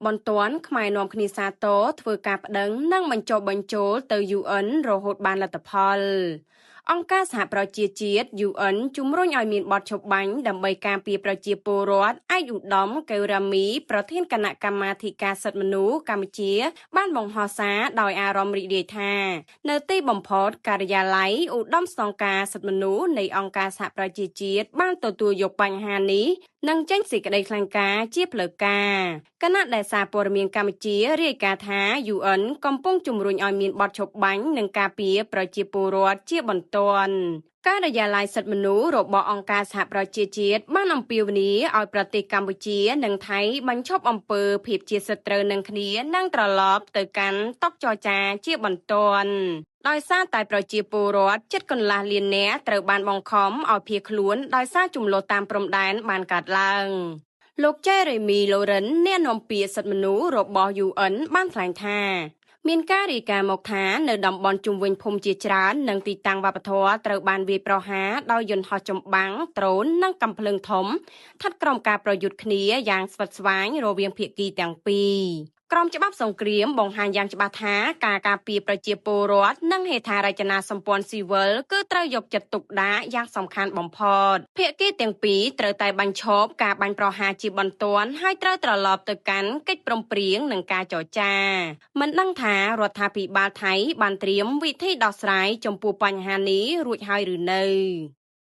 បន្ទាន់ខ្មែរនាំគ្នាសាទរធ្វើការប្តឹងនិងបញ្ចុះបញ្ចូលទៅ UN រហូតបានលទ្ធផលអង្គការសហប្រជាជាតិ UN ជំរុញឲ្យមានបទឈប់បាញ់ដើម្បីការពារប្រជាពលរដ្ឋឯកឧត្តមកេវរ៉ាមីប្រធានគណៈកម្មាធិការសិទ្ធិមនុស្សកម្ពុជាបានបង្ហោះសារដោយអារម្មណ៍រីករាយថានៅទីបំផុតការិយាល័យឧត្តមស្នងការសិទ្ធិមនុស្សនៃអង្គការសហប្រជាជាតិបានទទួលយកបញ្ហានេះនិងចេញសេចក្តីថ្លែងការណ៍ជាផ្លូវការគណៈដែលសារព័ត៌មានកម្ពុជារាយការណ៍ថា UN កំពុងជំរុញឲ្យមានបទឈប់បាញ់និងការពារប្រជាពលរដ្ឋជាបន្ទាន់ការិយាល័យសិទ្ធិមនុស្សរបស់អង្គការសហប្រជាជាតិបានអំពាវនាវឲ្យប្រទេសកម្ពុជានិងថៃបញ្ឈប់អំពើភាពជាសត្រូវនឹងគ្នានិងត្រឡប់ទៅកាន់តុចរចាជាបន្ទាន់ដោយសារតែប្រជាពលរដ្ឋជិតកន្លះលាននាក់ត្រូវបានបង្ខំឲ្យភៀសខ្លួនដោយសារជម្លោះតាមព្រំដែនបានកើតឡើងលោក Jeremy Lauren អ្នកនាំពាក្យសិទ្ធិមនុស្សរបស់ UN បានថ្លែងថាមានការរាយការណ៍មកថានៅតំបន់ជុំវិញភូមិជាច្រើននិងទីតាំងវប្បធម៌ត្រូវបានវាយប្រហារដោយយន្តហោះចម្បាំងដ្រូននិងកាំភ្លើងធំស្ថិតក្រោមការប្រយុទ្ធគ្នាយ៉ាងស្វិតស្វាញរវាងភាគីទាំងពីរក្រមច្បាប់សង្គ្រាមបង្ហាញយ៉ាងច្បាស់ថាការការពារប្រជាពលរដ្ឋនិងហេដ្ឋារចនាសម្ព័ន្ធស៊ីវិលគឺត្រូវយកចិត្តទុកដាក់យ៉ាងសំខាន់បំផុតភាគីទាំងពីរត្រូវតែបញ្ឈប់ការបាញ់ប្រហារជាបន្ទាន់ហើយត្រូវត្រឡប់ទៅកាន់កិច្ចព្រមព្រៀងនិងការចរចាមិនដឹងថារដ្ឋាភិបាលថៃបានត្រៀមវិធីដោះស្រាយចំពោះបញ្ហានេះរួចហើយឬនៅ